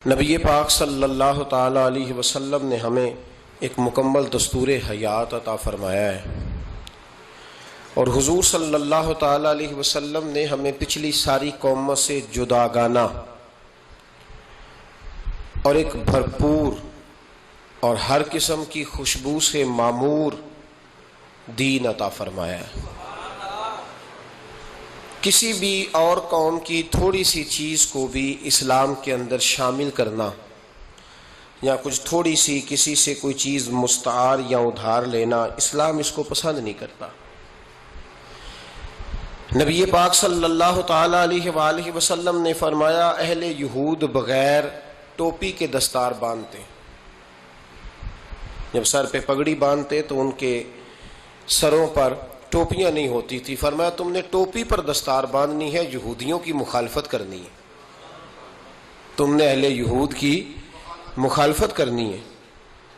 نبی پاک صلی اللہ تعالی علیہ وسلم نے ہمیں ایک مکمل دستور حیات عطا فرمایا ہے، اور حضور صلی اللہ تعالی علیہ وسلم نے ہمیں پچھلی ساری قوموں سے جداگانہ اور ایک بھرپور اور ہر قسم کی خوشبو سے معمور دین عطا فرمایا ہے۔ کسی بھی اور قوم کی تھوڑی سی چیز کو بھی اسلام کے اندر شامل کرنا یا کچھ تھوڑی سی کسی سے کوئی چیز مستعار یا ادھار لینا، اسلام اس کو پسند نہیں کرتا۔ نبی پاک صلی اللہ تعالی علیہ وآلہ وسلم نے فرمایا، اہل یہود بغیر ٹوپی کے دستار باندھتے، جب سر پہ پگڑی باندھتے تو ان کے سروں پر ٹوپیاں نہیں ہوتی تھی۔ فرمایا تم نے ٹوپی پر دستار باندھنی ہے، یہودیوں کی مخالفت کرنی ہے، تم نے اہل یہود کی مخالفت کرنی ہے۔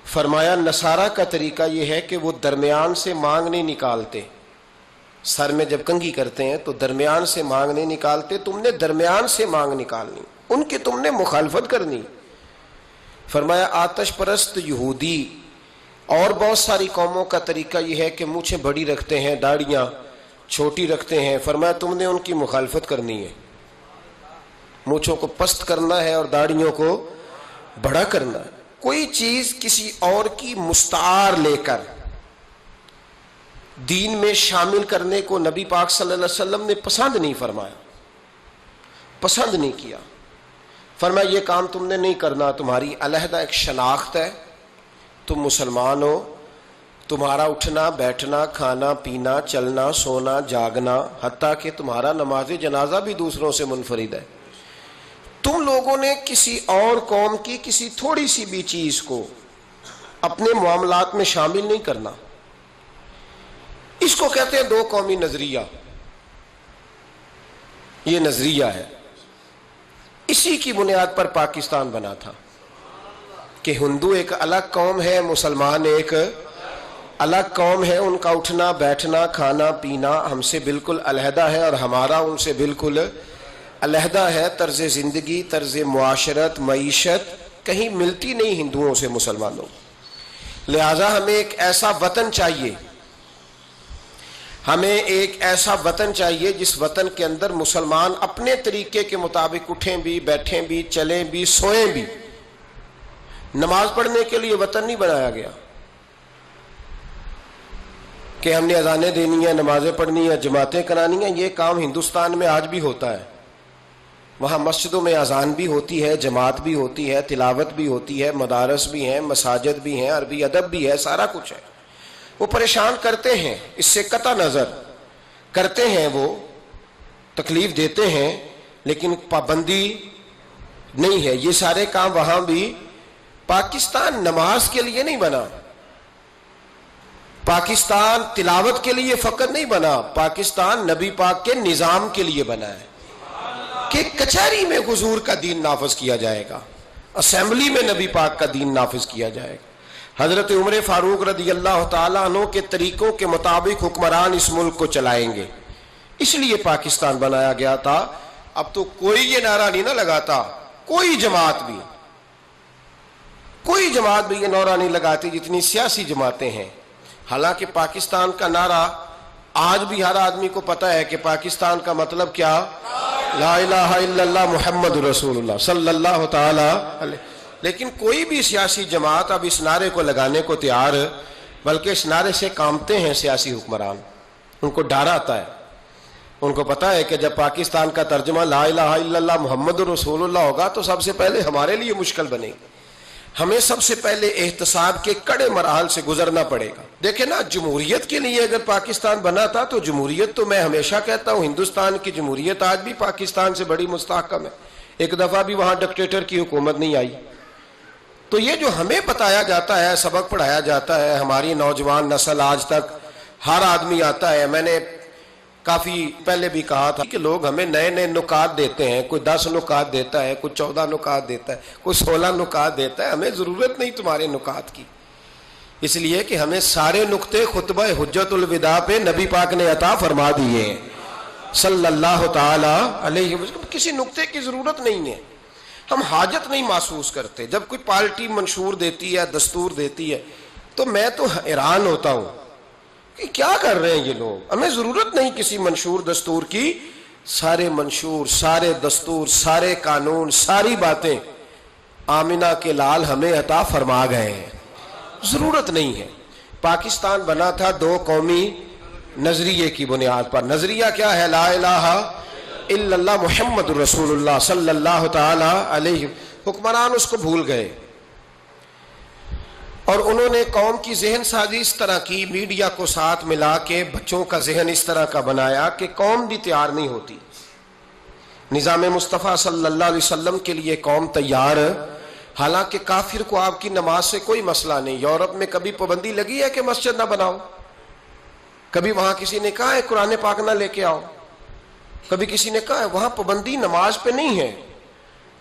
فرمایا نصارہ کا طریقہ یہ ہے کہ وہ درمیان سے مانگ نہیں نکالتے، سر میں جب کنگھی کرتے ہیں تو درمیان سے مانگ نہیں نکالتے، تم نے درمیان سے مانگ نکالنی، ان کی تم نے مخالفت کرنی۔ فرمایا آتش پرست یہودی اور بہت ساری قوموں کا طریقہ یہ ہے کہ مونچھیں بڑی رکھتے ہیں، داڑیاں چھوٹی رکھتے ہیں۔ فرمایا تم نے ان کی مخالفت کرنی ہے، مونچھوں کو پست کرنا ہے اور داڑیوں کو بڑا کرنا ہے۔ کوئی چیز کسی اور کی مستعار لے کر دین میں شامل کرنے کو نبی پاک صلی اللہ علیہ وسلم نے پسند نہیں فرمایا، پسند نہیں کیا۔ فرمایا یہ کام تم نے نہیں کرنا، تمہاری علیحدہ ایک شناخت ہے، تم مسلمان ہو، تمہارا اٹھنا بیٹھنا کھانا پینا چلنا سونا جاگنا، حتیٰ کہ تمہارا نماز جنازہ بھی دوسروں سے منفرد ہے۔ تم لوگوں نے کسی اور قوم کی کسی تھوڑی سی بھی چیز کو اپنے معاملات میں شامل نہیں کرنا۔ اس کو کہتے ہیں دو قومی نظریہ، یہ نظریہ ہے، اسی کی بنیاد پر پاکستان بنا تھا کہ ہندو ایک الگ قوم ہے، مسلمان ایک الگ قوم ہے، ان کا اٹھنا بیٹھنا کھانا پینا ہم سے بالکل علیحدہ ہے اور ہمارا ان سے بالکل علیحدہ ہے۔ طرز زندگی، طرز معاشرت، معیشت کہیں ملتی نہیں ہندوؤں سے مسلمانوں۔ لہذا ہمیں ایک ایسا وطن چاہیے، ہمیں ایک ایسا وطن چاہیے جس وطن کے اندر مسلمان اپنے طریقے کے مطابق اٹھیں بھی بیٹھیں بھی چلیں بھی سوئیں بھی۔ نماز پڑھنے کے لیے وطن نہیں بنایا گیا کہ ہم نے اذانیں دینی ہیں، نمازیں پڑھنی ہیں، جماعتیں کرانی ہیں۔ یہ کام ہندوستان میں آج بھی ہوتا ہے، وہاں مسجدوں میں اذان بھی ہوتی ہے، جماعت بھی ہوتی ہے، تلاوت بھی ہوتی ہے، مدارس بھی ہیں، مساجد بھی ہیں، عربی ادب بھی ہے، سارا کچھ ہے۔ وہ پریشان کرتے ہیں، اس سے قطع نظر کرتے ہیں، وہ تکلیف دیتے ہیں، لیکن پابندی نہیں ہے۔ یہ سارے کام وہاں بھی۔ پاکستان نماز کے لیے نہیں بنا، پاکستان تلاوت کے لیے فقط نہیں بنا، پاکستان نبی پاک کے نظام کے لیے بنا ہے کہ کچہری میں حضور کا دین نافذ کیا جائے گا، اسمبلی میں نبی پاک کا دین نافذ کیا جائے گا۔ حضرت عمر فاروق رضی اللہ تعالیٰ عنہ کے طریقوں کے مطابق حکمران اس ملک کو چلائیں گے، اس لیے پاکستان بنایا گیا تھا۔ اب تو کوئی یہ نعرہ نہیں نہ لگاتا، کوئی جماعت بھی یہ نعرہ نہیں لگاتی جتنی سیاسی جماعتیں ہیں۔ حالانکہ پاکستان کا نعرہ آج بھی ہر آدمی کو پتہ ہے کہ پاکستان کا مطلب کیا، لا الہ الا اللہ محمد رسول اللہ صلی اللہ تعالی علیہ۔ لیکن کوئی بھی سیاسی جماعت اب اس نعرے کو لگانے کو تیار، بلکہ اس نعرے سے کانپتے ہیں سیاسی حکمران، ان کو ڈر آتا ہے، ان کو پتا ہے کہ جب پاکستان کا ترجمہ لا الہ الا اللہ محمد رسول اللہ ہوگا تو سب سے پہلے ہمارے لیے مشکل بنے گی، ہمیں سب سے پہلے احتساب کے کڑے مراحل سے گزرنا پڑے گا۔ دیکھیں نا، جمہوریت کے لیے اگر پاکستان بنا تھا تو جمہوریت تو میں ہمیشہ کہتا ہوں ہندوستان کی جمہوریت آج بھی پاکستان سے بڑی مستحکم ہے، ایک دفعہ بھی وہاں ڈکٹیٹر کی حکومت نہیں آئی۔ تو یہ جو ہمیں بتایا جاتا ہے، سبق پڑھایا جاتا ہے، ہماری نوجوان نسل آج تک ہر آدمی آتا ہے، میں نے کافی پہلے بھی کہا تھا کہ لوگ ہمیں نئے نئے نکات دیتے ہیں، کوئی 10 نکات دیتا ہے، کوئی 14 نکات دیتا ہے، کوئی 16 نکات دیتا ہے۔ ہمیں ضرورت نہیں تمہارے نکات کی، اس لیے کہ ہمیں سارے نکتے خطبہ حجت الوداع پہ نبی پاک نے عطا فرما دیے ہیں صلی اللہ تعالی علیہ وسلم، کسی نکتے کی ضرورت نہیں ہے۔ ہم حاجت نہیں محسوس کرتے. جب کوئی پارٹی منشور دیتی ہے، دستور دیتی ہے، تو میں تو حیران ہوتا ہوں کہ کیا کر رہے ہیں یہ لوگ. ہمیں ضرورت نہیں کسی منشور دستور کی. سارے منشور، سارے دستور، سارے قانون، ساری باتیں آمنہ کے لال ہمیں عطا فرما گئے ہیں. ضرورت نہیں ہے. پاکستان بنا تھا دو قومی نظریے کی بنیاد پر. نظریہ کیا ہے؟ لا الہ الا اللہ محمد رسول اللہ صلی اللہ تعالی علیہ. حکمران اس کو بھول گئے اور انہوں نے قوم کی ذہن سازی اس طرح کی، میڈیا کو ساتھ ملا کے بچوں کا ذہن اس طرح کا بنایا کہ قوم بھی تیار نہیں ہوتی. نظام مصطفیٰ صلی اللہ علیہ وسلم کے لیے قوم تیار، حالانکہ کافر کو آپ کی نماز سے کوئی مسئلہ نہیں. یورپ میں کبھی پابندی لگی ہے کہ مسجد نہ بناؤ؟ کبھی وہاں کسی نے کہا ہے قرآن پاک نہ لے کے آؤ؟ کبھی کسی نے کہا ہے؟ وہاں پابندی نماز پہ نہیں ہے.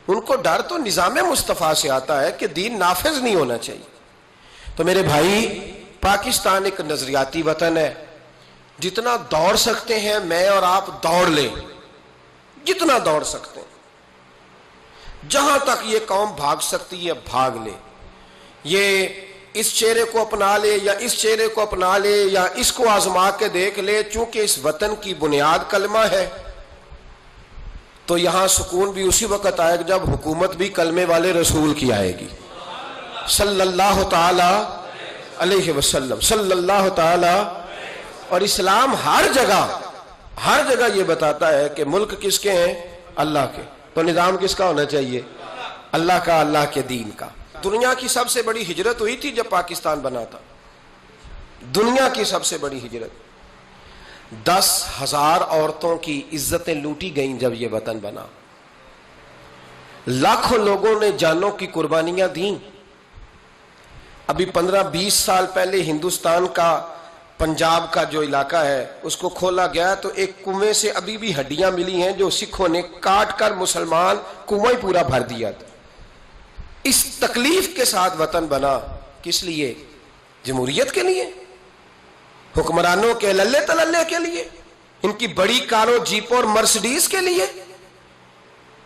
ان کو ڈر تو نظام مصطفیٰ سے آتا ہے کہ دین نافذ نہیں ہونا چاہیے. تو میرے بھائی، پاکستان ایک نظریاتی وطن ہے. جتنا دوڑ سکتے ہیں میں اور آپ دوڑ لیں، جتنا دوڑ سکتے ہیں. جہاں تک یہ قوم بھاگ سکتی ہے بھاگ لے. یہ اس چہرے کو اپنا لے یا اس چہرے کو اپنا لے یا اس کو آزما کے دیکھ لے. چونکہ اس وطن کی بنیاد کلمہ ہے تو یہاں سکون بھی اسی وقت آئے گا جب حکومت بھی کلمے والے رسول کی آئے گی صلی اللہ تعالی علیہ وسلم، صلی اللہ تعالی. اور اسلام ہر جگہ یہ بتاتا ہے کہ ملک کس کے ہیں؟ اللہ کے. تو نظام کس کا ہونا چاہیے؟ اللہ کا، اللہ کے دین کا. دنیا کی سب سے بڑی ہجرت ہوئی تھی جب پاکستان بنا تھا. دنیا کی سب سے بڑی ہجرت. 10,000 عورتوں کی عزتیں لوٹی گئیں جب یہ وطن بنا. لاکھوں لوگوں نے جانوں کی قربانیاں دیں. ابھی 15-20 سال پہلے ہندوستان کا پنجاب کا جو علاقہ ہے اس کو کھولا گیا تو ایک کنویں سے ابھی بھی ہڈیاں ملی ہیں جو سکھوں نے کاٹ کر مسلمان کنواں ہی پورا بھر دیا تھا. اس تکلیف کے ساتھ وطن بنا. کس لیے؟ جمہوریت کے لیے، حکمرانوں کے للے تللے کے لیے، ان کی بڑی کاروں، جیپوں اور مرسڈیز کے لیے.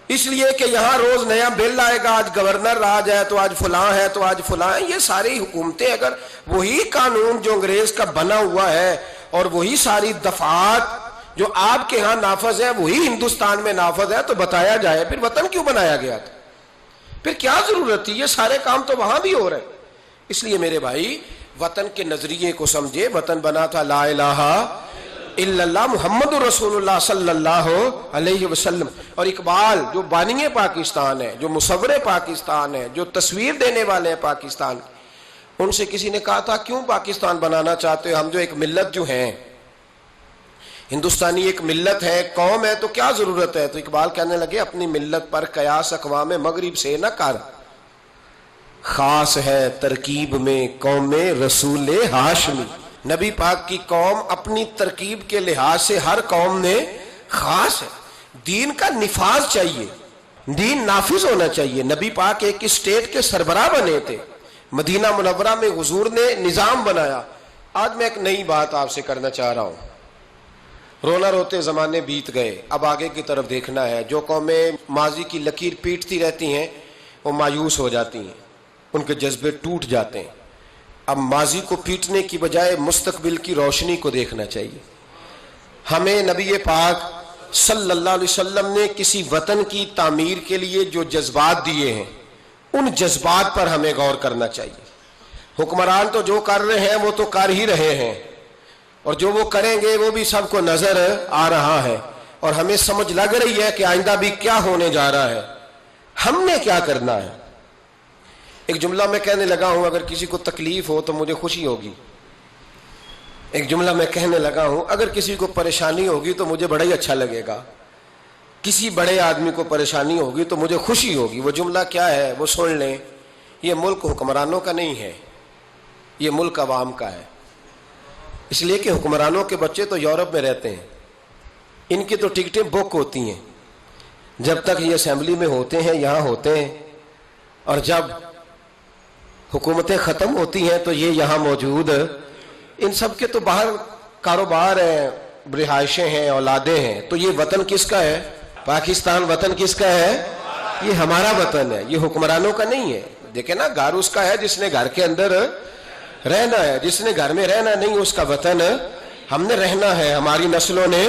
اس لیے کہ یہاں روز نیا بل آئے گا، آج گورنر راج ہے تو آج فلاں ہے تو آج فلاں ہے. یہ ساری حکومتیں اگر وہی قانون جو انگریز کا بنا ہوا ہے اور وہی ساری دفعات جو آپ کے ہاں نافذ ہے وہی ہندوستان میں نافذ ہے تو بتایا جائے پھر وطن کیوں بنایا گیا تھا؟ پھر کیا ضرورت تھی؟ یہ سارے کام تو وہاں بھی ہو رہے ہیں. اس لیے میرے بھائی وطن کے نظریے کو سمجھے. وطن بنا تھا لا الہ الا اللہ محمد رسول اللہ صلی اللہ علیہ وسلم. اور اقبال جو بانی پاکستان ہے، جو مصور پاکستان ہے، جو تصویر دینے والے ہیں پاکستان، ان سے کسی نے کہا تھا کیوں پاکستان بنانا چاہتے ہو؟ ہم جو ایک ملت جو ہیں، ہندوستانی ایک ملت ہے، قوم ہے، تو کیا ضرورت ہے؟ تو اقبال کہنے لگے اپنی ملت پر قیاس اقوام مغرب سے نہ کر، خاص ہے ترکیب میں قوم رسول ہاشمی. نبی پاک کی قوم اپنی ترکیب کے لحاظ سے ہر قوم نے خاص ہے. دین کا نفاذ چاہیے، دین نافذ ہونا چاہیے. نبی پاک ایک اسٹیٹ کے سربراہ بنے تھے. مدینہ منورہ میں حضور نے نظام بنایا. آج میں ایک نئی بات آپ سے کرنا چاہ رہا ہوں. رونا روتے زمانے بیت گئے، اب آگے کی طرف دیکھنا ہے. جو قومیں ماضی کی لکیر پیٹتی رہتی ہیں وہ مایوس ہو جاتی ہیں، ان کے جذبے ٹوٹ جاتے ہیں. اب ماضی کو پیٹنے کی بجائے مستقبل کی روشنی کو دیکھنا چاہیے. ہمیں نبی پاک صلی اللہ علیہ وسلم نے کسی وطن کی تعمیر کے لیے جو جذبات دیے ہیں ان جذبات پر ہمیں غور کرنا چاہیے. حکمران تو جو کر رہے ہیں وہ تو کر ہی رہے ہیں، اور جو وہ کریں گے وہ بھی سب کو نظر آ رہا ہے، اور ہمیں سمجھ لگ رہی ہے کہ آئندہ بھی کیا ہونے جا رہا ہے. ہم نے کیا کرنا ہے؟ ایک جملہ میں کہنے لگا ہوں، اگر کسی کو تکلیف ہو تو مجھے خوشی ہوگی. ایک جملہ میں کہنے لگا ہوں، اگر کسی کو پریشانی ہوگی تو مجھے بڑا ہی اچھا لگے گا. کسی بڑے آدمی کو پریشانی ہوگی تو مجھے خوشی ہوگی. وہ جملہ کیا ہے وہ سن لیں. یہ ملک حکمرانوں کا نہیں ہے، یہ ملک عوام کا ہے. اس لیے کہ حکمرانوں کے بچے تو یورپ میں رہتے ہیں، ان کی تو ٹکٹیں بک ہوتی ہیں. جب تک یہ اسمبلی میں ہوتے ہیں یہاں ہوتے ہیں، اور جب حکومتیں ختم ہوتی ہیں تو یہ یہاں موجود. ان سب کے تو باہر کاروبار ہیں، رہائشیں ہیں، اولادیں ہیں. تو یہ وطن کس کا ہے؟ پاکستان وطن کس کا ہے؟ یہ ہمارا وطن ہے، یہ حکمرانوں کا نہیں ہے۔ دیکھیں نا، گھر اس کا ہے جس نے گھر کے اندر رہنا ہے، جس نے گھر میں رہنا نہیں اس کا وطن ہم نے رہنا ہے، ہماری نسلوں نے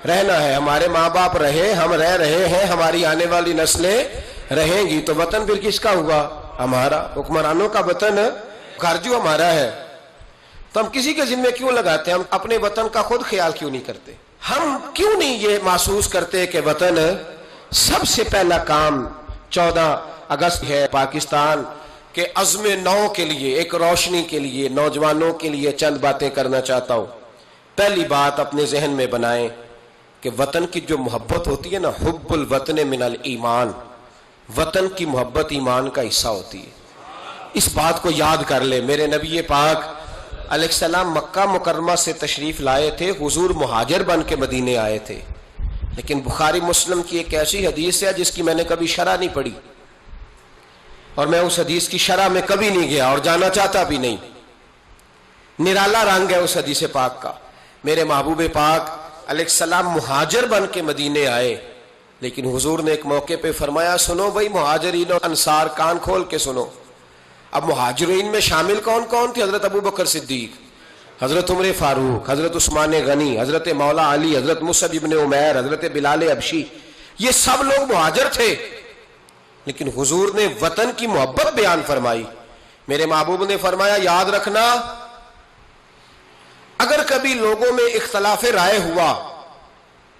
رہنا ہے، ہمارے ماں باپ رہے، ہم رہ رہے ہیں، ہماری آنے والی نسلیں رہیں گی، تو وطن پھر کس کا ہوا؟ ہمارا۔ حکمرانوں کا وطن گھر جو ہمارا ہے، تو ہم کسی کے ذمہ کیوں لگاتے ہیں؟ ہم اپنے وطن کا خود خیال کیوں نہیں کرتے؟ ہم کیوں نہیں یہ محسوس کرتے کہ وطن سب سے پہلا کام 14 اگست ہے پاکستان کے عزم نو کے لیے، ایک روشنی کے لیے، نوجوانوں کے لیے چند باتیں کرنا چاہتا ہوں۔ پہلی بات اپنے ذہن میں بنائیں کہ وطن کی جو محبت ہوتی ہے نا، حب الوطن من الایمان، وطن کی محبت ایمان کا حصہ ہوتی ہے۔ اس بات کو یاد کر لے۔ میرے نبی پاک علیہ السلام مکہ مکرمہ سے تشریف لائے تھے، حضور مہاجر بن کے مدینے آئے تھے، لیکن بخاری مسلم کی ایک ایسی حدیث ہے جس کی میں نے کبھی شرح نہیں پڑھی، اور میں اس حدیث کی شرح میں کبھی نہیں گیا اور جانا چاہتا بھی نہیں۔ نرالا رنگ ہے اس حدیث پاک کا۔ میرے محبوب پاک علیہ السلام مہاجر بن کے مدینے آئے، لیکن حضور نے ایک موقع پہ فرمایا، سنو بھائی مہاجرین اور انصار، کان کھول کے سنو۔ اب مہاجرین میں شامل کون کون تھے؟ حضرت ابو بکر صدیق، حضرت عمر فاروق، حضرت عثمان غنی، حضرت مولا علی، حضرت مصعب ابن عمیر، حضرت بلال حبشی، یہ سب لوگ مہاجر تھے، لیکن حضور نے وطن کی محبت بیان فرمائی۔ میرے محبوب نے فرمایا، یاد رکھنا اگر کبھی لوگوں میں اختلاف رائے ہوا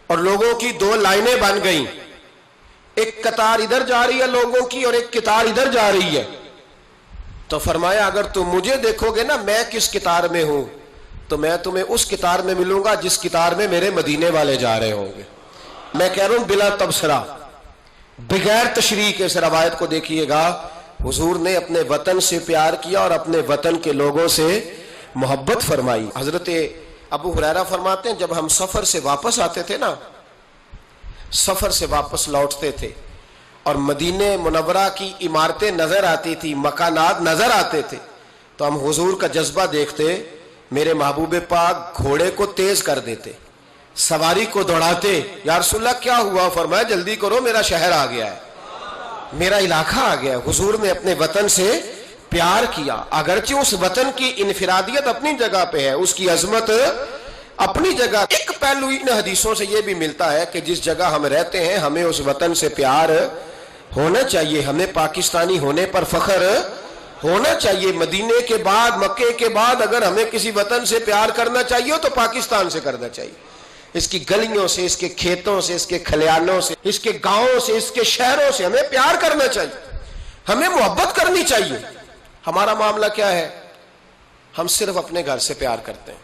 اور لوگوں کی دو لائنیں بن گئیں، ایک قطار ادھر جا رہی ہے لوگوں کی اور ایک قطار ادھر جا رہی ہے، تو فرمایا اگر تم مجھے دیکھو گے نا میں کس قطار میں ہوں، تو میں تمہیں اس قطار میں ملوں گا جس قطار میں میرے مدینے والے جا رہے ہوں گے۔ میں کہہ رہا ہوں بلا تبصرہ، بغیر تشریح کے اس روایت کو دیکھیے گا، حضور نے اپنے وطن سے پیار کیا اور اپنے وطن کے لوگوں سے محبت فرمائی۔ حضرت ابو ہریرہ فرماتے ہیں جب ہم سفر سے واپس آتے تھے نا، سفر سے واپس لوٹتے تھے اور مدینہ منورہ کی عمارتیں نظر آتی تھی، مکانات نظر آتے تھے، تو ہم حضور کا جذبہ دیکھتے، میرے محبوب پاک گھوڑے کو تیز کر دیتے، سواری کو دوڑاتے، یا رسول اللہ کیا ہوا؟ فرمایا جلدی کرو میرا شہر آ گیا ہے، میرا علاقہ آ گیا ہے۔ حضور نے اپنے وطن سے پیار کیا، اگرچہ اس وطن کی انفرادیت اپنی جگہ پہ ہے، اس کی عظمت اپنی جگہ۔ ایک پہلو ان حدیثوں سے یہ بھی ملتا ہے کہ جس جگہ ہم رہتے ہیں ہمیں اس وطن سے پیار ہونا چاہیے، ہمیں پاکستانی ہونے پر فخر ہونا چاہیے۔ مدینے کے بعد، مکے کے بعد اگر ہمیں کسی وطن سے پیار کرنا چاہیے تو پاکستان سے کرنا چاہیے، اس کی گلیوں سے، اس کے کھیتوں سے، اس کے کھلیانوں سے، اس کے گاؤں سے، اس کے شہروں سے ہمیں پیار کرنا چاہیے، ہمیں محبت کرنی چاہیے۔ ہمارا معاملہ کیا ہے؟ ہم صرف اپنے گھر سے پیار کرتے ہیں،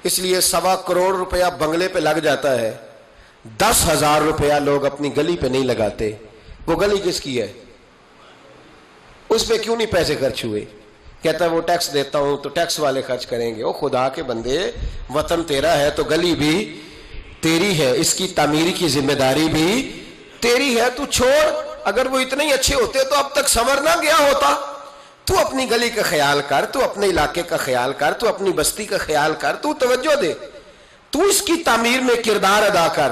اس لیے 1.25 کروڑ روپیہ بنگلے پہ لگ جاتا ہے، 10,000 روپیہ لوگ اپنی گلی پہ نہیں لگاتے۔ وہ گلی کس کی ہے؟ اس پہ کیوں نہیں پیسے خرچ ہوئے؟ کہتا ہے وہ ٹیکس دیتا ہوں تو ٹیکس والے خرچ کریں گے۔ او خدا کے بندے، وطن تیرا ہے تو گلی بھی تیری ہے، اس کی تعمیر کی ذمہ داری بھی تیری ہے، تو چھوڑ۔ اگر وہ اتنے ہی اچھے ہوتے تو اب تک سنور نہ گیا ہوتا۔ تو اپنی گلی کا خیال کر، تو اپنے علاقے کا خیال کر، تو اپنی بستی کا خیال کر، تو توجہ دے، تو اس کی تعمیر میں کردار ادا کر۔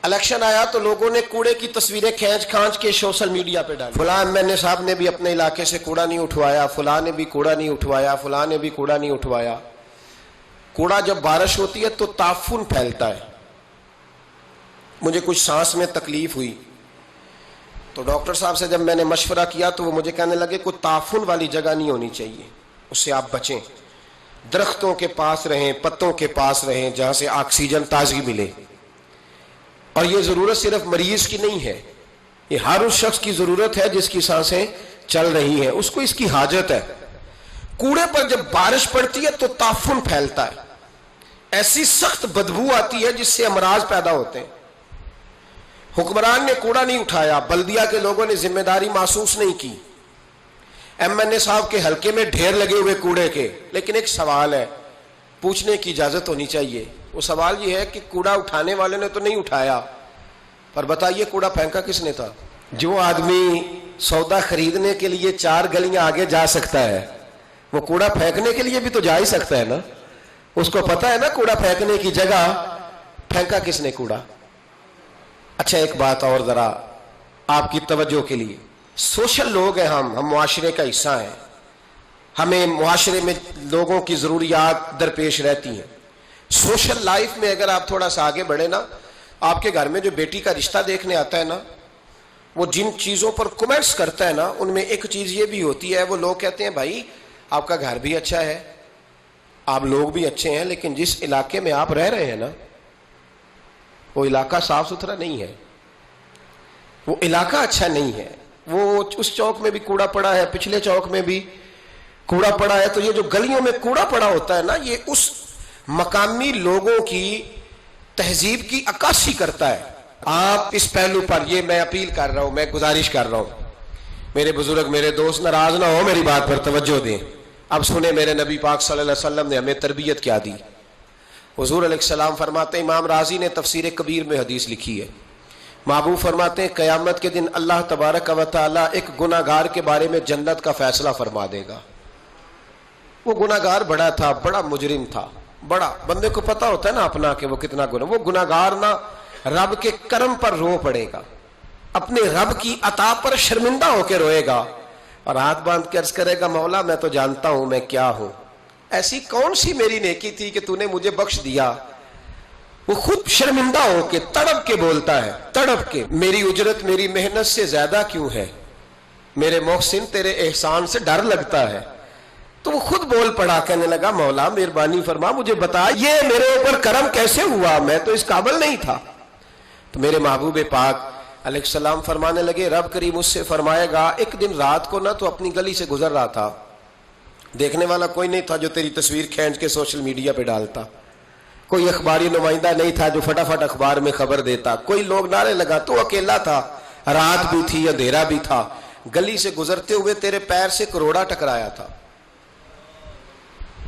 الیکشن آیا تو لوگوں نے کوڑے کی تصویریں کھینچ کھانچ کے سوشل میڈیا پہ ڈالی، فلاں ایم صاحب نے بھی اپنے علاقے سے کوڑا نہیں اٹھوایا، فلاں نے بھی کوڑا نہیں اٹھوایا، فلاں نے بھی کوڑا نہیں اٹھوایا۔ کوڑا جب بارش ہوتی ہے تو تعفن پھیلتا ہے۔ مجھے کچھ سانس میں تکلیف ہوئی تو ڈاکٹر صاحب سے جب میں نے مشورہ کیا تو وہ مجھے کہنے لگے کوئی تعفن والی جگہ نہیں ہونی چاہیے، اس سے آپ بچیں، درختوں کے پاس رہیں، پتوں کے پاس رہیں جہاں سے آکسیجن تازگی ملے۔ اور یہ ضرورت صرف مریض کی نہیں ہے، یہ ہر اس شخص کی ضرورت ہے جس کی سانسیں چل رہی ہیں، اس کو اس کی حاجت ہے۔ کوڑے پر جب بارش پڑتی ہے تو تعفن پھیلتا ہے، ایسی سخت بدبو آتی ہے جس سے امراض پیدا ہوتے ہیں۔ حکمران نے کوڑا نہیں اٹھایا، بلدیہ کے لوگوں نے ذمہ داری محسوس نہیں کی، ایم این اے صاحب کے حلقے میں ڈھیر لگے ہوئے کوڑے کے، لیکن ایک سوال ہے، پوچھنے کی اجازت ہونی چاہیے۔ وہ سوال یہ ہے کہ کوڑا اٹھانے والے نے تو نہیں اٹھایا، پر بتائیے کوڑا پھینکا کس نے تھا؟ جو آدمی سودا خریدنے کے لیے 4 گلیاں آگے جا سکتا ہے وہ کوڑا پھینکنے کے لیے بھی تو جا ہی سکتا ہے نا، اس کو پتا ہے نا کوڑا پھینکنے کی جگہ، پھینکا کس نے کوڑا؟ اچھا ایک بات اور ذرا آپ کی توجہ کے لیے، سوشل لوگ ہیں ہم معاشرے کا حصہ ہیں، ہمیں معاشرے میں لوگوں کی ضروریات درپیش رہتی ہیں۔ سوشل لائف میں اگر آپ تھوڑا سا آگے بڑھے نا، آپ کے گھر میں جو بیٹی کا رشتہ دیکھنے آتا ہے نا، وہ جن چیزوں پر کمنٹس کرتا ہے نا، ان میں ایک چیز یہ بھی ہوتی ہے، وہ لوگ کہتے ہیں بھائی آپ کا گھر بھی اچھا ہے، آپ لوگ بھی اچھے ہیں، لیکن جس علاقے میں آپ رہ رہے ہیں نا، وہ علاقہ صاف ستھرا نہیں ہے، وہ علاقہ اچھا نہیں ہے، وہ اس چوک میں بھی کوڑا پڑا ہے، پچھلے چوک میں بھی کوڑا پڑا ہے۔ تو یہ جو گلیوں میں کوڑا پڑا ہوتا ہے نا، یہ اس مقامی لوگوں کی تہذیب کی عکاسی کرتا ہے۔ آپ اس پہلو پر یہ میں اپیل کر رہا ہوں، میں گزارش کر رہا ہوں، میرے بزرگ میرے دوست ناراض نہ ہو، میری بات پر توجہ دیں۔ اب سنیں میرے نبی پاک صلی اللہ علیہ وسلم نے ہمیں تربیت کیا دی۔ حضور علیہ السلام فرماتے ہیں، امام رازی نے تفسیر کبیر میں حدیث لکھی ہے، محبوب فرماتے ہیں قیامت کے دن اللہ تبارک و تعالی ایک گناہ گار کے بارے میں جنت کا فیصلہ فرما دے گا۔ وہ گناہ گار بڑا تھا، بڑا مجرم تھا، بڑا، بندے کو پتا ہوتا ہے نا اپنا کہ وہ کتنا گناہ، وہ گناہ گار نہ رب کے کرم پر رو پڑے گا، اپنے رب کی عطا پر شرمندہ ہو کے روئے گا، اور ہاتھ باندھ کے عرض کرے گا مولا میں تو جانتا ہوں میں کیا ہوں، ایسی کون سی میری نیکی تھی کہ تو نے مجھے بخش دیا۔ وہ خود شرمندہ ہو کے تڑپ کے بولتا ہے، تڑپ کے، میری اجرت میری محنت سے زیادہ کیوں ہے، میرے محسن تیرے احسان سے ڈر لگتا ہے۔ تو وہ خود بول پڑا، کہنے لگا مولا مہربانی فرما مجھے بتا یہ میرے اوپر کرم کیسے ہوا، میں تو اس قابل نہیں تھا۔ تو میرے محبوب پاک علیہ السلام فرمانے لگے، رب کریم اس سے فرمائے گا ایک دن رات کو نہ تو اپنی گلی سے گزر رہا تھا، دیکھنے والا کوئی نہیں تھا جو تیری تصویر کھینچ کے سوشل میڈیا پہ ڈالتا، کوئی اخباری نمائندہ نہیں تھا جو فٹافٹ اخبار میں خبر دیتا، کوئی لوگ نعرے لگا، تو اکیلا تھا، رات بھی تھی اندھیرا بھی تھا، گلی سے گزرتے ہوئے تیرے پیر سے کروڑا ٹکرایا تھا،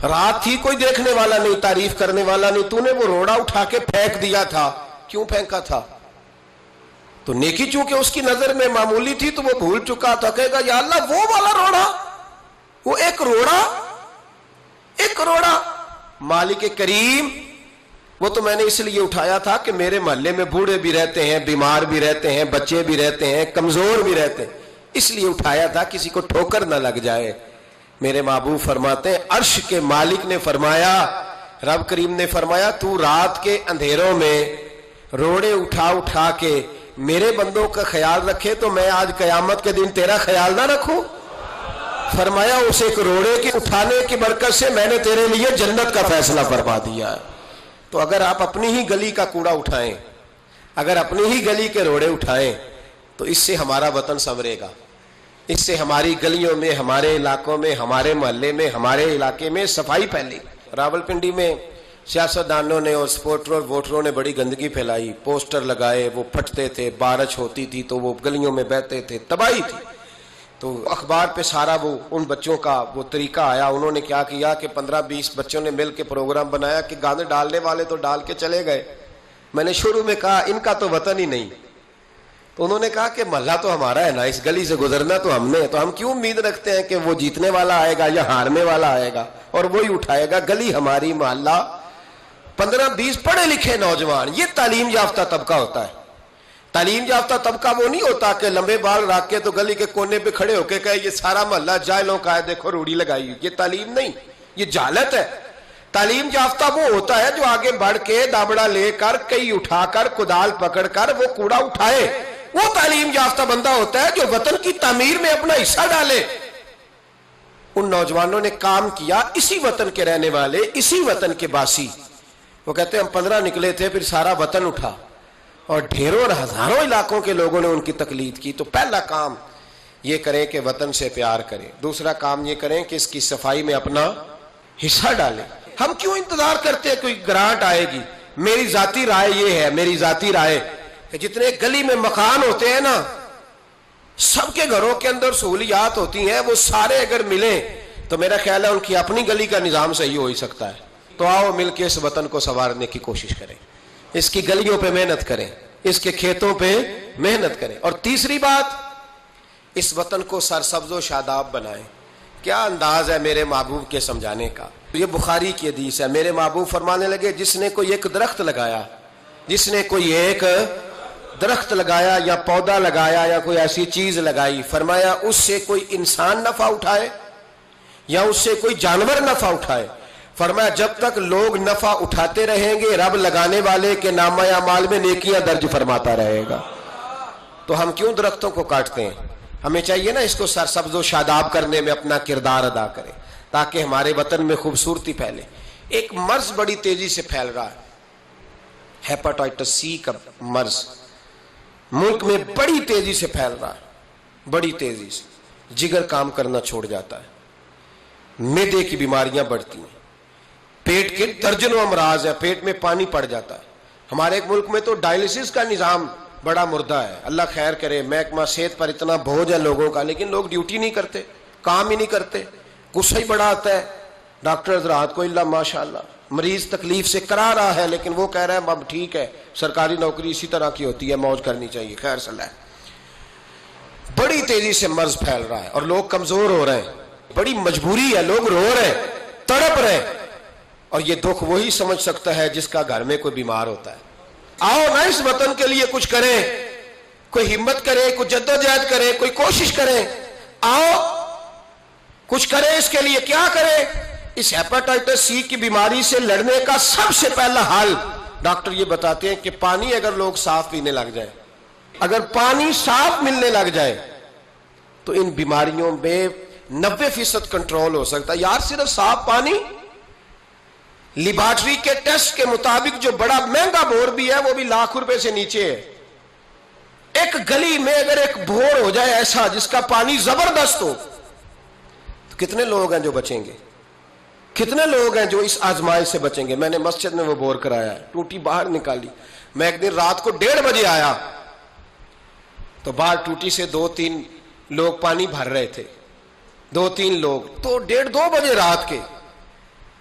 رات تھی کوئی دیکھنے والا نہیں، تعریف کرنے والا نہیں، تو نے وہ روڑا اٹھا کے پھینک دیا تھا، کیوں پھینکا تھا؟ تو نیکی چونکہ اس کی نظر میں معمولی تھی تو وہ بھول چکا تھا، کہے گا یا اللہ وہ والا روڑا، وہ ایک روڑا مالک کریم، وہ تو میں نے اس لیے اٹھایا تھا کہ میرے محلے میں بوڑھے بھی رہتے ہیں، بیمار بھی رہتے ہیں، بچے بھی رہتے ہیں، کمزور بھی رہتے ہیں، اس لیے اٹھایا تھا کسی کو ٹھوکر نہ لگ جائے۔ میرے محبوب فرماتے ہیں عرش کے مالک نے فرمایا، رب کریم نے فرمایا تو رات کے اندھیروں میں روڑے اٹھا کے میرے بندوں کا خیال رکھے تو میں آج قیامت کے دن تیرا خیال نہ رکھوں؟ فرمایا اس ایک روڑے کے اٹھانے کی برکت سے میں نے تیرے لیے جنت کا فیصلہ فرما دیا۔ تو اگر آپ اپنی ہی گلی کا کوڑا اٹھائیں، اگر اپنی ہی گلی کے روڑے اٹھائیں تو اس سے ہمارا وطن سنورے گا، اس سے ہماری گلیوں میں، ہمارے علاقوں میں، ہمارے محلے میں، ہمارے علاقے میں صفائی پھیلے گی۔ راولپنڈی میں سیاستدانوں نے اور سپورٹروں اور ووٹروں نے بڑی گندگی پھیلائی، پوسٹر لگائے، وہ پھٹتے تھے، بارش ہوتی تھی تو وہ گلیوں میں بہتے تھے، تباہی تھی۔ تو اخبار پہ سارا وہ ان بچوں کا وہ طریقہ آیا، انہوں نے کیا کیا کہ 15-20 بچوں نے مل کے پروگرام بنایا کہ گانے ڈالنے والے تو ڈال کے چلے گئے، میں نے شروع میں کہا ان کا تو وطن ہی نہیں، تو انہوں نے کہا کہ محلہ تو ہمارا ہے نا، اس گلی سے گزرنا تو ہم نے، تو ہم کیوں امید رکھتے ہیں کہ وہ جیتنے والا آئے گا یا ہارنے والا آئے گا اور وہی اٹھائے گا، گلی ہماری، محلہ۔ 15-20 پڑھے لکھے نوجوان، یہ تعلیم یافتہ طبقہ ہوتا ہے۔ تعلیم یافتہ طبقہ وہ نہیں ہوتا کہ لمبے بال رکھ کے تو گلی کے کونے پہ کھڑے ہو کے کہے یہ سارا محلہ جاہلوں کا ہے، دیکھو روڑی لگائی، یہ تعلیم نہیں، یہ جہالت ہے۔ تعلیم یافتہ وہ ہوتا ہے جو آگے بڑھ کے دابڑا لے کر، کئی اٹھا کر، کدال پکڑ کر وہ کوڑا اٹھائے، وہ تعلیم یافتہ بندہ ہوتا ہے جو وطن کی تعمیر میں اپنا حصہ ڈالے۔ ان نوجوانوں نے کام کیا، اسی وطن کے رہنے والے، اسی وطن کے باسی، وہ کہتے ہیں ہم 15 نکلے تھے، پھر سارا وطن اٹھا اور ڈھیروں اور ہزاروں علاقوں کے لوگوں نے ان کی تقلید کی۔ تو پہلا کام یہ کریں کہ وطن سے پیار کریں، دوسرا کام یہ کریں کہ اس کی صفائی میں اپنا حصہ ڈالیں۔ ہم کیوں انتظار کرتے ہیں کوئی گرانٹ آئے گی؟ میری ذاتی رائے یہ ہے، میری ذاتی رائے کہ جتنے گلی میں مکان ہوتے ہیں نا، سب کے گھروں کے اندر سہولیات ہوتی ہیں، وہ سارے اگر ملیں تو میرا خیال ہے ان کی اپنی گلی کا نظام صحیح ہو ہی سکتا ہے۔ تو آؤ مل کے اس وطن کو سنوارنے کی کوشش کریں، اس کی گلیوں پہ محنت کریں، اس کے کھیتوں پہ محنت کریں۔ اور تیسری بات، اس وطن کو سرسبز و شاداب بنائیں۔ کیا انداز ہے میرے محبوب کے سمجھانے کا، یہ بخاری کی حدیث ہے۔ میرے محبوب فرمانے لگے جس نے کوئی ایک درخت لگایا، جس نے کوئی ایک درخت لگایا یا پودا لگایا یا کوئی ایسی چیز لگائی، فرمایا اس سے کوئی انسان نفع اٹھائے یا اس سے کوئی جانور نفع اٹھائے، فرمایا جب تک لوگ نفع اٹھاتے رہیں گے رب لگانے والے کے نامہ اعمال میں نیکیاں درج فرماتا رہے گا۔ تو ہم کیوں درختوں کو کاٹتے ہیں؟ ہمیں چاہیے نا اس کو سرسبز و شاداب کرنے میں اپنا کردار ادا کریں تاکہ ہمارے وطن میں خوبصورتی پھیلے۔ ایک مرض بڑی تیزی سے پھیل رہا ہے، ہیپاٹائٹس سی کا مرض ملک میں بڑی تیزی سے پھیل رہا ہے، بڑی تیزی سے۔ جگر کام کرنا چھوڑ جاتا ہے، معدے کی بیماریاں بڑھتی ہیں، پیٹ کے درجنوں امراض ہیں، پیٹ میں پانی پڑ جاتا ہے۔ ہمارے ایک ملک میں تو ڈائلسس کا نظام بڑا مردہ ہے، اللہ خیر کرے، محکمہ صحت پر اتنا بوجھ ہے لوگوں کا، لیکن لوگ ڈیوٹی نہیں کرتے، کام ہی نہیں کرتے، غصہ ہی بڑا آتا ہے۔ ڈاکٹر حضرات کو اللہ ماشاءاللہ، مریض تکلیف سے کرا رہا ہے لیکن وہ کہہ رہا ہے اب ٹھیک ہے، سرکاری نوکری اسی طرح کی ہوتی ہے، موج کرنی چاہیے، خیر صلاح ہے۔ بڑی تیزی سے مرض پھیل رہا ہے اور لوگ کمزور ہو رہے ہیں، بڑی مجبوری ہے، لوگ رو رہے ہیں، تڑپ رہے ہیں، اور یہ دکھ وہی سمجھ سکتا ہے جس کا گھر میں کوئی بیمار ہوتا ہے۔ آؤ نا اس وطن کے لیے کچھ کریں، کوئی ہمت کرے، کوئی جدوجہد کرے، کوئی کوشش کرے، آؤ کچھ کرے اس کے لیے۔ کیا کرے؟ اس ہیپاٹائٹس سی کی بیماری سے لڑنے کا سب سے پہلا حل ڈاکٹر یہ بتاتے ہیں کہ پانی اگر لوگ صاف پینے لگ جائیں، اگر پانی صاف ملنے لگ جائے تو ان بیماریوں میں 90% کنٹرول ہو سکتا ہے۔ یار صرف صاف پانی، لیبارٹری کے ٹیسٹ کے مطابق جو بڑا مہنگا بور بھی ہے وہ بھی ₹1,00,000 سے نیچے ہے۔ ایک گلی میں اگر ایک بور ہو جائے ایسا جس کا پانی زبردست ہو تو کتنے لوگ ہیں جو بچیں گے؟ کتنے لوگ ہیں جو اس آزمائش سے بچیں گے؟ میں نے مسجد میں وہ بور کرایا ہے، ٹوٹی باہر نکالی، میں ایک دن رات کو 1:30 بجے آیا تو باہر ٹوٹی سے 2-3 لوگ پانی بھر رہے تھے، 2-3 لوگ، تو 1:30-2 بجے رات کے،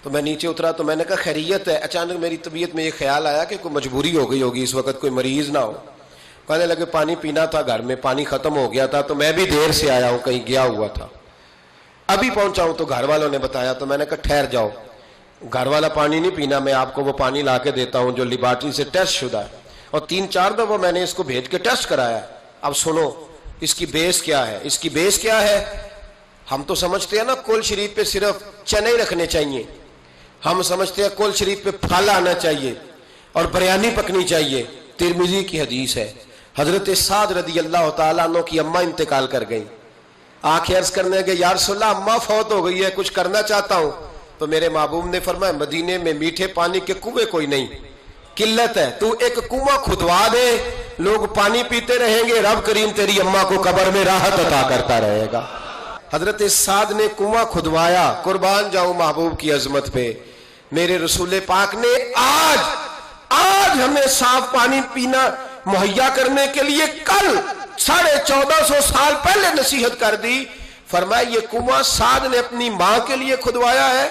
تو میں نیچے اترا تو میں نے کہا خیریت ہے؟ اچانک میری طبیعت میں یہ خیال آیا کہ کوئی مجبوری ہو گئی ہوگی، اس وقت کوئی مریض نہ ہو۔ کہنے لگے پانی پینا تھا، گھر میں پانی ختم ہو گیا تھا، تو میں بھی دیر سے آیا ہوں، کہیں گیا ہوا تھا، ابھی پہنچا ہوں۔ تو گھر والوں نے بتایا تو میں نے کہا ٹھہر جاؤ، گھر والا پانی نہیں پینا، میں آپ کو وہ پانی لا کے دیتا ہوں جو لیبارٹری سے ٹیسٹ شدہ ہے، اور 3-4 دفعہ میں نے اس کو بھیج کے ٹیسٹ کرایا۔ اب سنو اس کی بیس کیا ہے، اس کی بیس کیا ہے؟ ہم تو سمجھتے ہیں نا کل شریف پہ صرف چنے ہی رکھنے چاہیے، ہم سمجھتے ہیں کل شریف پہ پھل آنا چاہیے اور بریانی پکنی چاہیے۔ ترمذی کی حدیث ہے، حضرت سعد رضی اللہ تعالیٰ عنہ کی اماں انتقال کر گئی، آنکھیں عرض کرنے گے یا رسول اللہ اماں فوت ہو گئی ہے، کچھ کرنا چاہتا ہوں۔ تو میرے محبوب نے فرمایا مدینے میں میٹھے پانی کے کنویں کوئی نہیں، قلت ہے، تو ایک کنواں کھدوا دے، لوگ پانی پیتے رہیں گے، رب کریم تیری اماں کو قبر میں راحت عطا کرتا رہے گا۔ حضرت سعد نے کنواں کھدوایا، قربان جاؤں محبوب کی عظمت پہ۔ میرے رسول پاک نے آج ہمیں صاف پانی پینا مہیا کرنے کے لیے کل 1450 سال پہلے نصیحت کر دی، فرمایا یہ کنواں سعد نے اپنی ماں کے لیے کھدوایا ہے،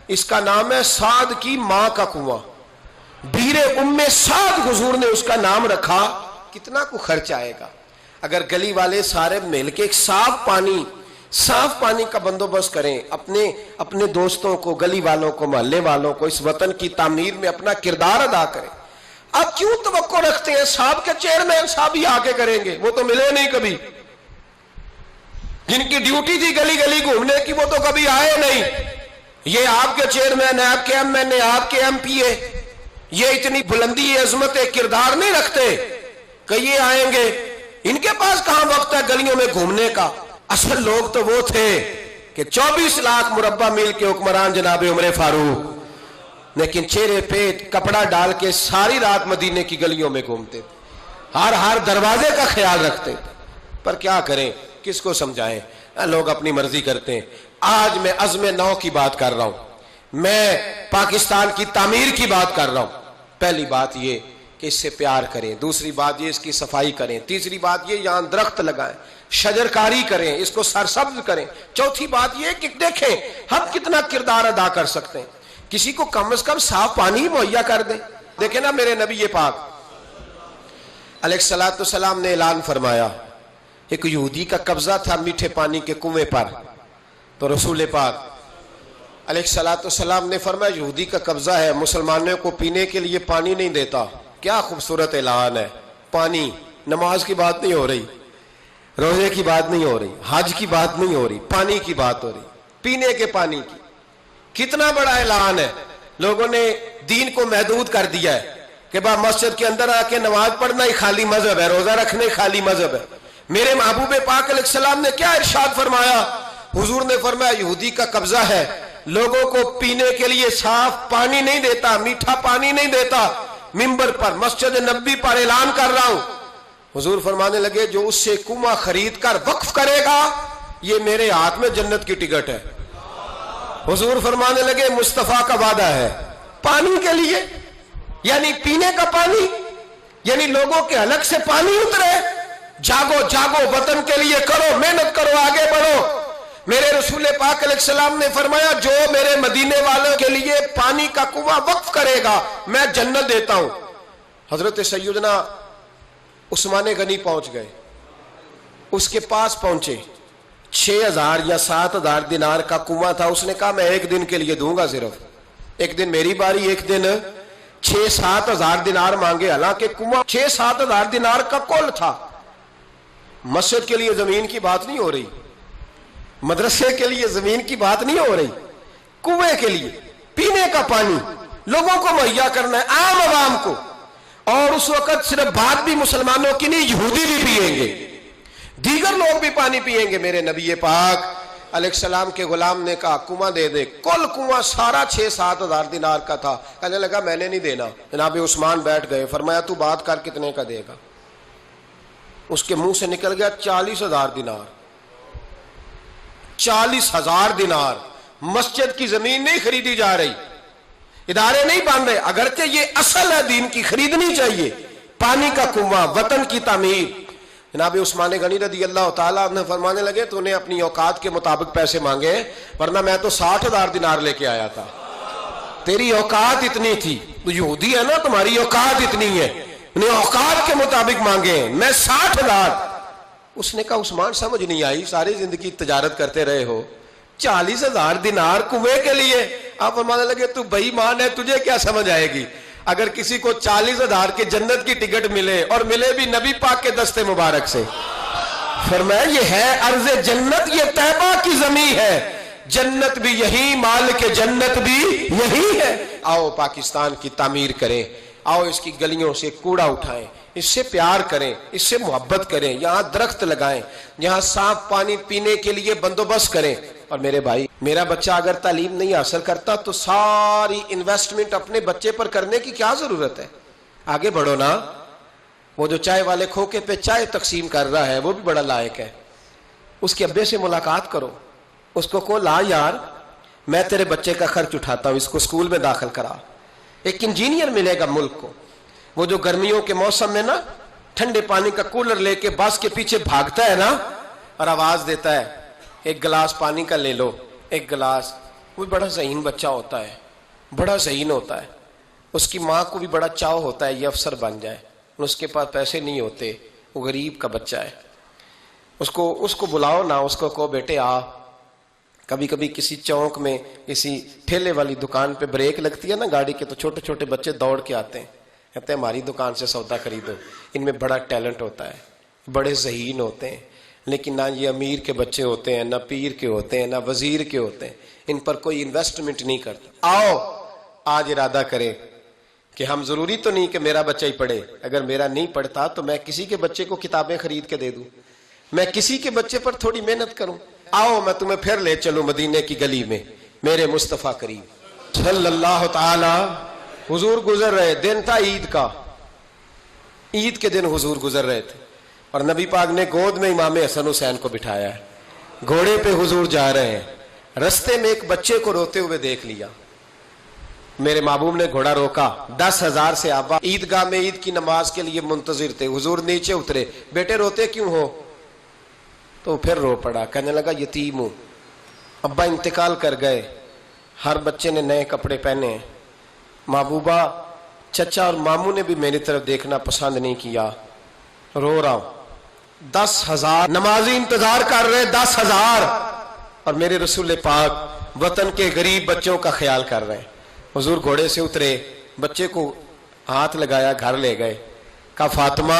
اس کا نام ہے سعد کی ماں کا کنواں، بیر ام سعد حضور نے اس کا نام رکھا۔ کتنا کو خرچ آئے گا اگر گلی والے سارے مل کے ایک صاف پانی کا بندوبست کریں، اپنے دوستوں کو، گلی والوں کو، محلے والوں کو اس وطن کی تعمیر میں اپنا کردار ادا کریں۔ اب کیوں توقع رکھتے ہیں صاحب کے چیئرمین صاحب ہی آ کے کریں گے؟ وہ تو ملے نہیں کبھی، جن کی ڈیوٹی تھی گلی گلی گھومنے کی وہ تو کبھی آئے نہیں۔ یہ آپ کے چیئرمین، آپ کے ایم این اے، آپ کے ایم پی اے، یہ اتنی بلندی عظمت کردار نہیں رکھتے کہ یہ آئیں گے، ان کے پاس کہاں وقت ہے گلیوں میں گھومنے کا؟ اصل لوگ تو وہ تھے کہ 24 لاکھ مربع میل کے حکمران جناب عمر فاروق، لیکن چہرے پہ کپڑا ڈال کے ساری رات مدینے کی گلیوں میں گھومتے تھے، ہر دروازے کا خیال رکھتے تھے۔ پر کیا کریں، کس کو سمجھائیں، لوگ اپنی مرضی کرتے ہیں۔ آج میں عزم نو کی بات کر رہا ہوں، میں پاکستان کی تعمیر کی بات کر رہا ہوں۔ پہلی بات یہ کہ اس سے پیار کریں، دوسری بات یہ اس کی صفائی کریں، تیسری بات یہ یہاں درخت لگائیں، شجرکاری کریں، اس کو سرسبز کریں، چوتھی بات یہ کہ دیکھیں ہم کتنا کردار ادا کر سکتے ہیں، کسی کو کم از کم صاف پانی مہیا کر دیں۔ دیکھیں نا میرے نبی پاک علیہ الصلوۃ والسلام نے اعلان فرمایا، ایک یہودی کا قبضہ تھا میٹھے پانی کے کنویں پر، تو رسول پاک علیہ الصلوۃ والسلام نے فرمایا یہودی کا قبضہ ہے، مسلمانوں کو پینے کے لیے پانی نہیں دیتا۔ کیا خوبصورت اعلان ہے، پانی نماز کی بات نہیں ہو رہی، روزے کی بات نہیں ہو رہی، حج کی بات نہیں ہو رہی، پانی کی بات ہو رہی، پینے کے پانی کی۔ کتنا بڑا اعلان ہے، لوگوں نے دین کو محدود کر دیا ہے کہ با مسجد کے اندر آ کے نماز پڑھنا ہی خالی مذہب ہے، روزہ رکھنا ہی خالی مذہب ہے۔ میرے محبوب پاک علیہ السلام نے کیا ارشاد فرمایا؟ حضور نے فرمایا یہودی کا قبضہ ہے، لوگوں کو پینے کے لیے صاف پانی نہیں دیتا، میٹھا پانی نہیں دیتا۔ منبر پر مسجد نبوی پر اعلان کر رہا ہوں، حضور فرمانے لگے جو اس سے کنواں خرید کر وقف کرے گا یہ میرے ہاتھ میں جنت کی ٹکٹ ہے۔ حضور فرمانے لگے مصطفیٰ کا وعدہ ہے پانی کے لیے، یعنی پینے کا پانی، یعنی لوگوں کے حلق سے پانی اترے۔ جاگو جاگو، وطن کے لیے کرو، محنت کرو، آگے بڑھو۔ میرے رسول پاک علیہ السلام نے فرمایا جو میرے مدینے والوں کے لیے پانی کا کنواں وقف کرے گا میں جنت دیتا ہوں۔ حضرت سیدنا عثمان غنی پہنچ گئے، اس کے پاس پہنچے، 6,000 یا 7,000 دینار کا کنواں تھا۔ اس نے کہا میں ایک دن کے لیے دوں گا، صرف ایک دن میری باری، ایک دن 6-7 ہزار دینار مانگے، حالانکہ کنواں 6-7 ہزار دینار کا کل تھا۔ مسجد کے لیے زمین کی بات نہیں ہو رہی، مدرسے کے لیے زمین کی بات نہیں ہو رہی، کنویں کے لیے پینے کا پانی لوگوں کو مہیا کرنا ہے، عام عوام کو۔ اور اس وقت صرف بات بھی مسلمانوں کی نہیں، یہودی بھی پیئیں گے، دیگر لوگ بھی پانی پیئیں گے۔ میرے نبی پاک علیہ السلام کے غلام نے کہا کنواں دے دے۔ کل کنواں سارا 6-7 ہزار دینار کا تھا۔ کہنے لگا میں نے نہیں دینا۔ جناب عثمان بیٹھ گئے، فرمایا تو بات کر کتنے کا دے گا؟ اس کے منہ سے نکل گیا 40,000 دینار۔ 40,000 دینار۔ مسجد کی زمین نہیں خریدی جا رہی، ادارے نہیں بن رہے، اگرچہ یہ اصل ہے دین کی، خریدنی چاہیے۔ پانی کا کنواں، وطن کی تعمیر۔ جناب عثمان غنی رضی اللہ تعالیٰ عنہ فرمانے لگے تو نے اپنی اوقات کے مطابق پیسے مانگے، ورنہ میں تو 60,000 دینار لے کے آیا تھا، تیری اوقات اتنی تھی، تو یہودی ہے نا، تمہاری اوقات اتنی ہے، نے اوقات کے مطابق مانگے، میں 60,000۔ اس نے کہا عثمان سمجھ نہیں آئی، ساری زندگی تجارت کرتے رہے ہو، 40,000 دینار کنویں کے لیے؟ آپ فرمانے لگے تو بے ایمان ہے، تجھے کیا سمجھ آئے گی؟ اگر کسی کو 40,000 کی جنت کی ٹکٹ ملے اور ملے بھی نبی پاک کے دستے مبارک سے، فرمایا یہ ہے ارض جنت، یہ طیبہ کی زمین ہے، جنت بھی یہی، مالک جنت بھی یہی ہے۔ آؤ پاکستان کی تعمیر کریں، آؤ اس کی گلیوں سے کوڑا اٹھائیں، اس سے پیار کریں، اس سے محبت کریں، یہاں درخت لگائیں، یہاں صاف پانی پینے کے لیے بندوبست کریں۔ اور میرے بھائی، میرا بچہ اگر تعلیم نہیں حاصل کرتا تو ساری انویسٹمنٹ اپنے بچے پر کرنے کی کیا ضرورت ہے؟ آگے بڑھو نا۔ وہ جو چائے والے کھوکے پہ چائے تقسیم کر رہا ہے وہ بھی بڑا لائق ہے، اس کے ابے سے ملاقات کرو، اس کو کہو لا یار میں تیرے بچے کا خرچ اٹھاتا ہوں، اس کو اسکول میں داخل کرا۔ ایک انجینئر ملے گا ملک کو، وہ جو گرمیوں کے موسم میں نا ٹھنڈے پانی کا کولر لے کے بس کے پیچھے بھاگتا ہے نا اور آواز دیتا ہے ایک گلاس پانی کا لے لو، ایک گلاس۔ وہ بڑا ذہین بچہ ہوتا ہے، بڑا ذہین ہوتا ہے، اس کی ماں کو بھی بڑا چاؤ ہوتا ہے یہ افسر بن جائے، اس کے پاس پیسے نہیں ہوتے، وہ غریب کا بچہ ہے۔ اس کو بلاؤ نا، اس کو کہو بیٹے آ۔ کبھی کبھی کسی چوک میں کسی ٹھیلے والی دکان پہ بریک لگتی ہے نا گاڑی کے، تو چھوٹے چھوٹے بچے دوڑ کے آتے ہیں، کہتے ہیں ہماری دکان سے سودا خریدو۔ ان میں بڑا ٹیلنٹ ہوتا ہے، بڑے ذہین ہوتے ہیں، لیکن نہ یہ امیر کے بچے ہوتے ہیں، نہ پیر کے ہوتے ہیں، نہ وزیر کے ہوتے ہیں، ان پر کوئی انویسٹمنٹ نہیں کرتا۔ آؤ آج ارادہ کریں کہ ہم ضروری تو نہیں کہ میرا بچہ ہی پڑھے، اگر میرا نہیں پڑھتا تو میں کسی کے بچے کو کتابیں خرید کے دے دوں، میں کسی کے بچے پر تھوڑی محنت کروں۔ آؤ میں تمہیں پھر لے چلوں مدینے کی گلی میں، میرے مصطفیٰ کریم صلی اللہ تعالی۔ حضور گزر رہے، دن تھا عید کا، عید کے دن حضور گزر رہے تھے اور نبی پاک نے گود میں امام حسن حسین کو بٹھایا ہے، گھوڑے پہ حضور جا رہے ہیں، رستے میں ایک بچے کو روتے ہوئے دیکھ لیا، میرے محبوب نے گھوڑا روکا، 10,000 سے آبا عیدگاہ میں عید کی نماز کے لیے منتظر تھے، حضور نیچے اترے، بیٹے روتے کیوں ہو؟ تو پھر رو پڑا، کہنے لگا یتیم ہوں، ابا انتقال کر گئے، ہر بچے نے نئے کپڑے پہنے ہیں، محبوبہ چچا اور ماموں نے بھی میری طرف دیکھنا پسند نہیں کیا، رو رہا ہوں۔ 10,000 نمازی انتظار کر رہے، 10,000، اور میرے رسول پاک وطن کے غریب بچوں کا خیال کر رہے ہیں۔ حضور گھوڑے سے اترے، بچے کو ہاتھ لگایا، گھر لے گئے، کہا فاطمہ